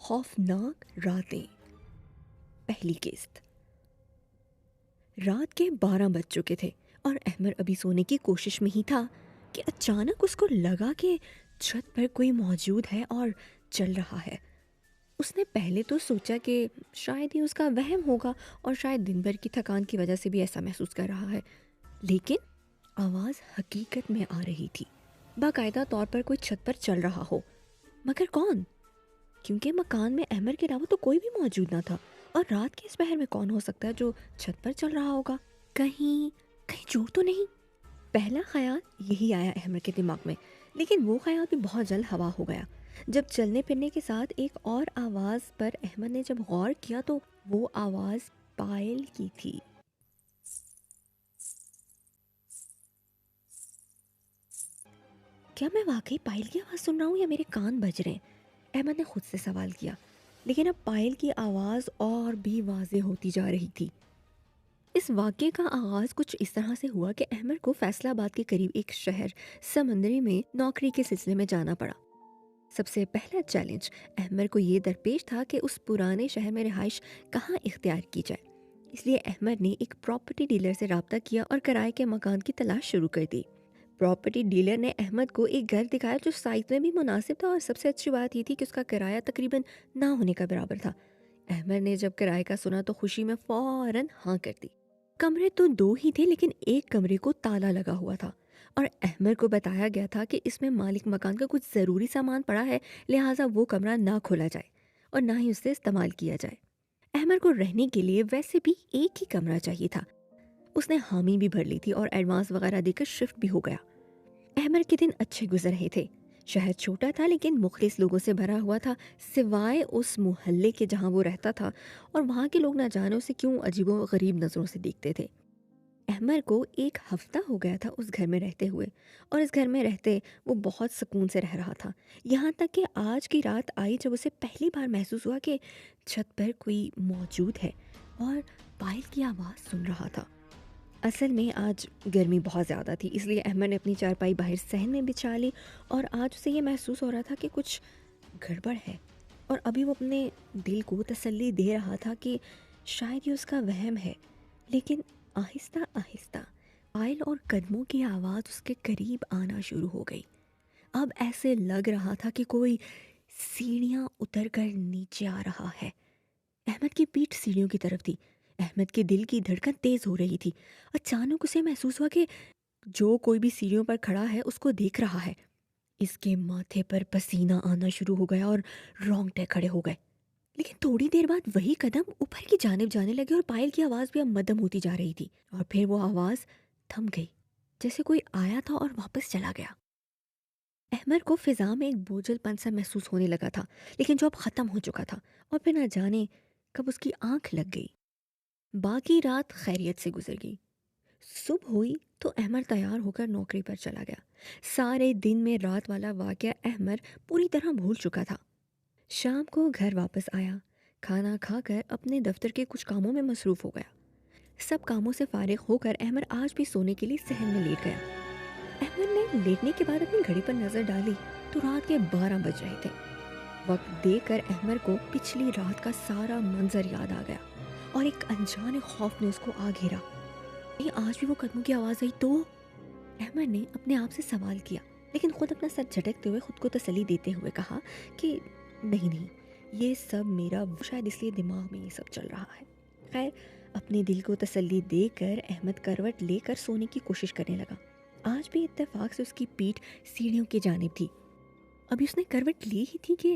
خوفناک راتیں، پہلی قسط۔ رات کے 12 بج چکے تھے اور احمر ابھی سونے کی کوشش میں ہی تھا کہ اچانک اس کو لگا کہ چھت پر کوئی موجود ہے اور چل رہا ہے۔ اس نے پہلے تو سوچا کہ شاید ہی اس کا وہم ہوگا اور شاید دن بھر کی تھکان کی وجہ سے بھی ایسا محسوس کر رہا ہے، لیکن آواز حقیقت میں آ رہی تھی، باقاعدہ طور پر کوئی چھت پر چل رہا ہو، مگر کون؟ کیونکہ مکان میں احمر کے علاوہ تو کوئی بھی موجود نہ تھا، اور رات کے اس پہر میں کون ہو سکتا ہے جو چھت پر چل رہا ہوگا؟ کہیں چور تو نہیں؟ پہلا خیال یہی آیا احمر کے دماغ میں، لیکن وہ خیال بھی بہت جلد ہوا ہو گیا۔ جب چلنے پھرنے کے ساتھ ایک اور آواز پر احمد نے جب غور کیا تو وہ آواز پائل کی تھی۔ کیا میں واقعی پائل کی آواز سن رہا ہوں یا میرے کان بج رہے ہیں؟ احمد نے خود سے سوال کیا، لیکن اب پائل کی آواز اور بھی واضح ہوتی جا رہی تھی۔ اس واقعے کا آغاز کچھ اس طرح سے ہوا کہ احمد کو فیصل آباد کے قریب ایک شہر سمندری میں نوکری کے سلسلے میں جانا پڑا۔ سب سے پہلا چیلنج احمد کو یہ درپیش تھا کہ اس پرانے شہر میں رہائش کہاں اختیار کی جائے۔ اس لیے احمد نے ایک پراپرٹی ڈیلر سے رابطہ کیا اور کرائے کے مکان کی تلاش شروع کر دی۔ پراپرٹی ڈیلر نے احمد کو ایک گھر دکھایا جو سائز میں بھی مناسب تھا، اور سب سے اچھی بات یہ تھی کہ اس کا کرایہ تقریباً نہ ہونے کا برابر تھا۔ احمد نے جب کرائے کا سنا تو خوشی میں فوراً ہاں کر دی۔ کمرے تو 2 ہی تھے، لیکن ایک کمرے کو تالا لگا ہوا تھا اور احمد کو بتایا گیا تھا کہ اس میں مالک مکان کا کچھ ضروری سامان پڑا ہے، لہٰذا وہ کمرہ نہ کھولا جائے اور نہ ہی اسے استعمال کیا جائے۔ احمد کو رہنے کے لیے ویسے بھی ایک ہی کمرہ چاہیے تھا۔ اس نے حامی بھی بھر لی تھی اور ایڈوانس وغیرہ دے کر شفٹ بھی ہو گیا۔ احمد کے دن اچھے گزر رہے تھے۔ شہر چھوٹا تھا لیکن مخلص لوگوں سے بھرا ہوا تھا، سوائے اس محلے کے جہاں وہ رہتا تھا، اور وہاں کے لوگ نہ جانے اسے کیوں عجیب و غریب نظروں سے دیکھتے تھے۔ احمد کو 1 ہفتہ ہو گیا تھا اس گھر میں رہتے ہوئے، اور اس گھر میں رہتے وہ بہت سکون سے رہ رہا تھا، یہاں تک کہ آج کی رات آئی جب اسے پہلی بار محسوس ہوا کہ چھت پر کوئی موجود ہے اور پائل کی آواز سن رہا تھا۔ اصل میں آج گرمی بہت زیادہ تھی، اس لیے احمد نے اپنی چارپائی باہر صحن میں بچھا لی، اور آج اسے یہ محسوس ہو رہا تھا کہ کچھ گڑبڑ ہے، اور ابھی وہ اپنے دل کو تسلی دے رہا تھا کہ شاید یہ اس کا وہم ہے۔ لیکن آہستہ آہستہ پائل اور قدموں کی آواز اس کے قریب آنا شروع ہو گئی۔ اب ایسے لگ رہا تھا کہ کوئی سیڑھیاں اتر کر نیچے آ رہا ہے۔ احمد کی پیٹھ سیڑھیوں کی طرف تھی۔ احمد کے دل کی دھڑکن تیز ہو رہی تھی۔ اچانک اسے محسوس ہوا کہ جو کوئی بھی سیڑھیوں پر کھڑا ہے اس کو دیکھ رہا ہے۔ اس کے ماتھے پر پسینہ آنا شروع ہو گیا اور رونگٹے کھڑے ہو گئے، لیکن تھوڑی دیر بعد وہی قدم اوپر کی جانب جانے لگے اور پائل کی آواز بھی اب مدھم ہوتی جا رہی تھی، اور پھر وہ آواز تھم گئی، جیسے کوئی آیا تھا اور واپس چلا گیا۔ احمد کو فضا میں ایک بوجھل پن سا محسوس ہونے لگا تھا، لیکن جو اب ختم ہو چکا تھا، اور پھر نہ جانے کب اس کی آنکھ لگ گئی۔ باقی رات خیریت سے گزر گئی۔ صبح ہوئی تو احمد تیار ہو کر نوکری پر چلا گیا۔ سارے دن میں رات والا واقعہ احمد پوری طرح بھول چکا تھا۔ شام کو گھر واپس آیا، کھانا کھا کر اپنے دفتر کے کچھ کاموں میں مصروف ہو گیا۔ سب کاموں سے فارغ ہو کر احمد آج بھی سونے کے لیے صحن میں لیٹ گیا۔ احمد نے لیٹنے کے بعد اپنی گھڑی پر نظر ڈالی تو رات کے 12 بج رہے تھے۔ وقت دیکھ کر احمد کو پچھلی رات کا سارا منظر یاد آ گیا، اور ایک انجان خوف نے اس کو آ گھیرا۔ آج بھی وہ قدموں کی آواز آئی تو؟ احمد نے اپنے آپ سے سوال کیا، لیکن خود اپنا سر جھٹکتے ہوئے خود کو تسلی دیتے ہوئے کہا کہ نہیں، یہ سب میرا، شاید اس لیے دماغ میں یہ سب چل رہا ہے۔ خیر، اپنے دل کو تسلی دے کر احمد کروٹ لے کر سونے کی کوشش کرنے لگا۔ آج بھی اتفاق سے اس کی پیٹھ سیڑھیوں کی جانب تھی۔ ابھی اس نے کروٹ لی ہی تھی کہ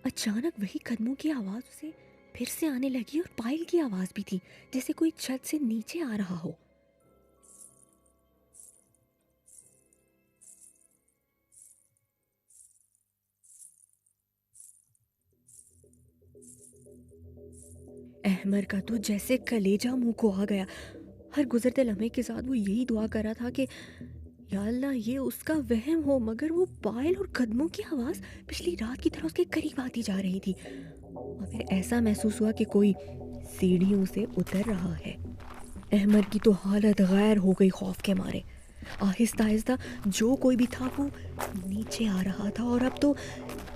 اچانک وہی قدموں کی آواز اسے پھر سے آنے لگی، اور پائل کی آواز بھی تھی، جیسے کوئی چھت سے نیچے آ رہا ہو۔ احمد کا تو جیسے کلیجہ منہ کو آ گیا۔ ہر گزرتے لمحے کے ساتھ وہ یہی دعا کر رہا تھا کہ یا اللہ یہ اس کا وہم ہو، مگر وہ پائل اور قدموں کی آواز پچھلی رات کی طرح اس کے قریب آتی جا رہی تھی، اور پھر ایسا محسوس ہوا کہ کوئی سیڑھیوں سے اتر رہا ہے۔ احمد کی تو حالت غیر ہو گئی خوف کے مارے۔ آہستہ آہستہ جو کوئی بھی تھا وہ نیچے آ رہا تھا، اور اب تو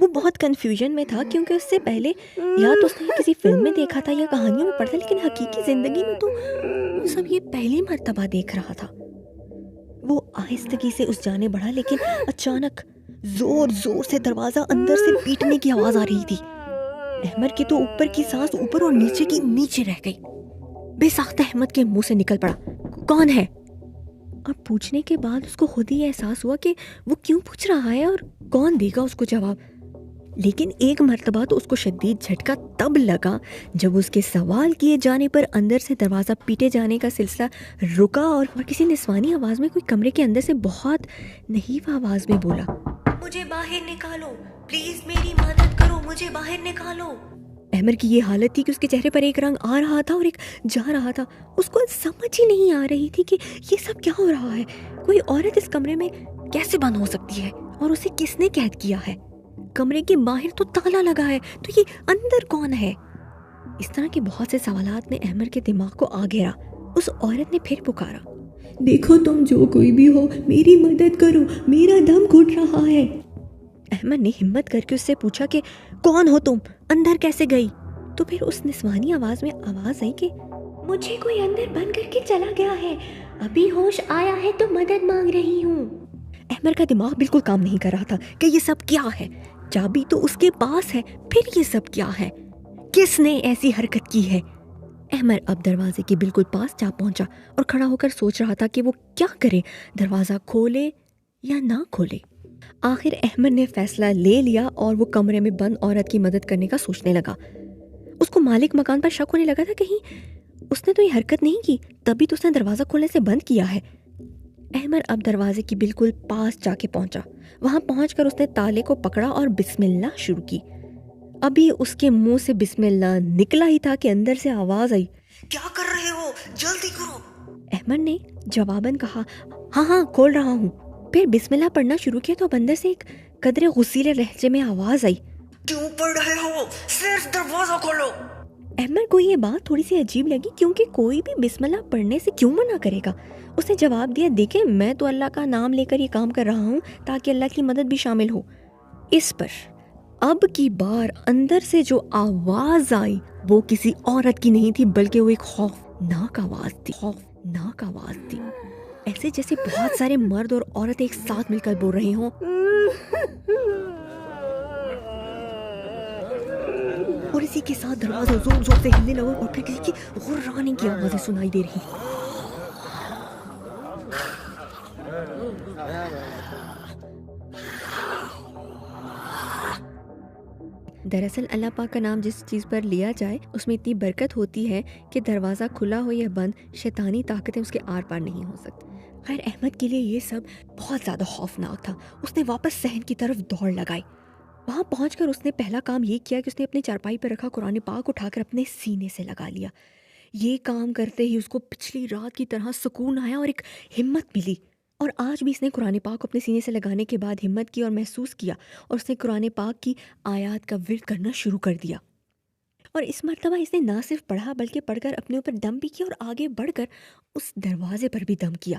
وہ بہت کنفیوژن میں تھا کیونکہ اس سے پہلے یا تو اس نے کسی فلم میں دیکھا تھا یا کہانیوں میں پڑھا تھا، لیکن حقیقی زندگی میں تو وہ سب یہ پہلی مرتبہ دیکھ رہا تھا۔ وہ آہستگی سے اس جانے بڑھا، لیکن اچانک زور زور سے دروازہ اندر سے پیٹنے کی آواز آ رہی تھی۔ احمد کی تو اوپر کی سانس اوپر اور نیچے کی نیچے رہ گئی۔ بے ساختہ احمد کے منہ سے نکل پڑا، کون ہے؟ اور پوچھنے کے بعد اس کو خود ہی احساس ہوا کہ وہ کیوں پوچھ رہا ہے اور کون دے گا اس کو جواب۔ لیکن ایک مرتبہ تو اس کو شدید جھٹکا تب لگا جب اس کے سوال کیے جانے پر اندر سے دروازہ پیٹے جانے کا سلسلہ رکا اور کسی نسوانی آواز میں کوئی کمرے کے اندر سے بہت نحیف آواز میں بولا، مجھے باہر نکالو، پلیز میری مدد کرو، مجھے باہر نکالو۔ احمد کی یہ حالت تھی کہ اس کے چہرے پر ایک رنگ آ رہا تھا اور ایک جا رہا تھا۔ اس کو سمجھ ہی نہیں آ رہی تھی کہ یہ سب کیا ہو رہا ہے۔ کوئی عورت اس کمرے میں کیسے بند ہو سکتی ہے اور اسے کس نے قید کیا ہے؟ کمرے کے باہر تو تالا لگا ہے، تو یہ اندر کون ہے؟ اس طرح کے بہت سے سوالات نے احمد کے دماغ کو آ گھیرا۔ اس عورت نے پھر پکارا، دیکھو تم جو کوئی بھی ہو، میری مدد کرو، میرا دم گھٹ رہا ہے۔ احمد نے ہمت کر کے اس سے پوچھا کہ کون ہو تم، اندر کیسے گئی؟ تو پھر اس نسوانی آواز میں آواز آئی کہ مجھے کوئی اندر بند کر کے چلا گیا ہے، ابھی ہوش آیا ہے تو مدد مانگ رہی ہوں۔ احمد کا دماغ بالکل کام نہیں کر رہا تھا کہ یہ سب کیا ہے۔ چابی تو اس کے پاس ہے، پھر یہ سب کیا ہے؟ کس نے ایسی حرکت کی ہے؟ احمد اب دروازے کے بالکل پاس جا پہنچا اور کھڑا ہو کر سوچ رہا تھا کہ وہ کیا کرے، دروازہ کھولے یا نہ کھولے۔ آخر احمد نے فیصلہ لے لیا اور وہ کمرے میں بند عورت کی مدد کرنے کا سوچنے لگا۔ اس کو مالک مکان پر شک ہونے لگا تھا، کہیں اس نے تو یہ حرکت نہیں کی، تبھی تو اس نے دروازہ کھولنے سے بند کیا ہے۔ احمد اب دروازے کی بالکل پاس جا کے پہنچا۔ وہاں پہنچ کر اس نے تالے کو پکڑا اور بسم اللہ شروع کی۔ ابھی اس کے منہ سے بسم اللہ نکلا ہی تھا کہ اندر سے آواز آئی، کیا کر رہے ہو، جلدی کرو۔ احمد نے جواباً کہا، ہاں ہاں کھول رہا ہوں۔ پھر بسم اللہ پڑھنا شروع کیا تو اب اندر سے ایک قدرے غصیلے لہجے میں آواز آئی، کیوں پڑھ رہے ہو، صرف دروازہ کھولو۔ احمد کو یہ بات تھوڑی سی عجیب لگی، کیونکہ کوئی بھی بسم اللہ پڑھنے سے کیوں منع کرے گا؟ اس نے جواب دیا، دیکھیں میں تو اللہ کا نام لے کر یہ کام کر رہا ہوں تاکہ اللہ کی مدد بھی شامل ہو۔ اس پر اب کی بار اندر سے جو آواز آئی وہ کسی عورت کی نہیں تھی، بلکہ وہ ایک خوفناک آواز تھی، خوفناک آواز تھی، ایسے جیسے بہت سارے مرد اور عورت ایک ساتھ مل کر بول رہے ہوں، اور اسی کے ساتھ دروازہ زور زور سے ہلنے لگا اور پھر کسی کی غرانے کی آوازیں سنائی دے رہی۔ دراصل اللہ پاک کا نام جس چیز پر لیا جائے اس میں اتنی برکت ہوتی ہے کہ دروازہ کھلا ہو یا بند، شیطانی طاقتیں اس کے آر پار نہیں ہو سکتی۔ خیر احمد کے لیے یہ سب بہت زیادہ خوفناک تھا۔ اس نے واپس صحن کی طرف دوڑ لگائی۔ وہاں پہنچ کر اس نے پہلا کام یہ کیا کہ اس نے اپنی چارپائی پر رکھا قرآن پاک اٹھا کر اپنے سینے سے لگا لیا۔ یہ کام کرتے ہی اس کو پچھلی رات کی طرح سکون آیا اور ایک ہمت ملی، اور آج بھی اس نے قرآن پاک اپنے سینے سے لگانے کے بعد ہمت کی اور محسوس کیا، اور اس نے قرآن پاک کی آیات کا ورد کرنا شروع کر دیا۔ اور اس مرتبہ اس نے نہ صرف پڑھا بلکہ پڑھ کر اپنے اوپر دم بھی کیا اور آگے بڑھ کر اس دروازے پر بھی دم کیا۔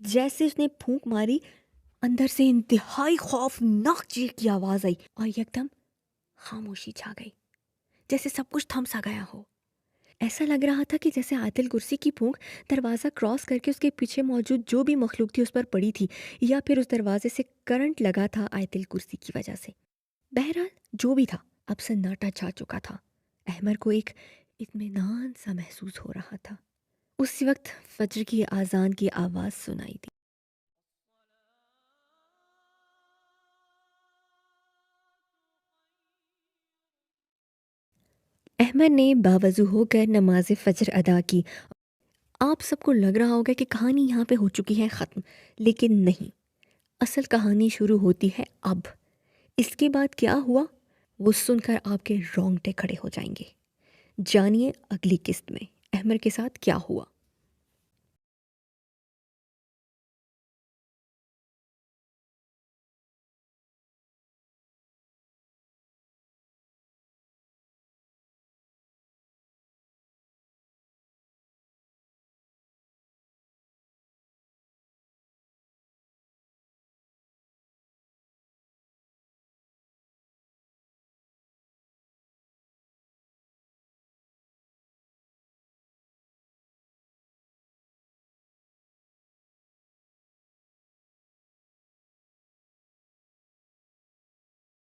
جیسے اس نے پھونک ماری، اندر سے انتہائی خوفناک چیخ کی آواز آئی اور یکدم خاموشی چھا گئی، جیسے سب کچھ تھم سا گیا ہو۔ ایسا لگ رہا تھا کہ جیسے آیت الکرسی کی پھونک دروازہ کراس کر کے اس کے پیچھے موجود جو بھی مخلوق تھی اس پر پڑی تھی، یا پھر اس دروازے سے کرنٹ لگا تھا آیت الکرسی کی وجہ سے۔ بہرحال جو بھی تھا، اب سناٹا چھا چکا تھا۔ احمد کو ایک اطمینان سا محسوس ہو رہا تھا۔ اسی وقت فجر کی اذان کی آواز سنائی دی۔ احمد نے باوضو ہو کر نماز فجر ادا کی۔ آپ سب کو لگ رہا ہوگا کہ کہانی یہاں پہ ہو چکی ہے ختم، لیکن نہیں، اصل کہانی شروع ہوتی ہے اب۔ اس کے بعد کیا ہوا وہ سن کر آپ کے رونگٹے کھڑے ہو جائیں گے۔ جانیے اگلی قسط میں احمد کے ساتھ کیا ہوا۔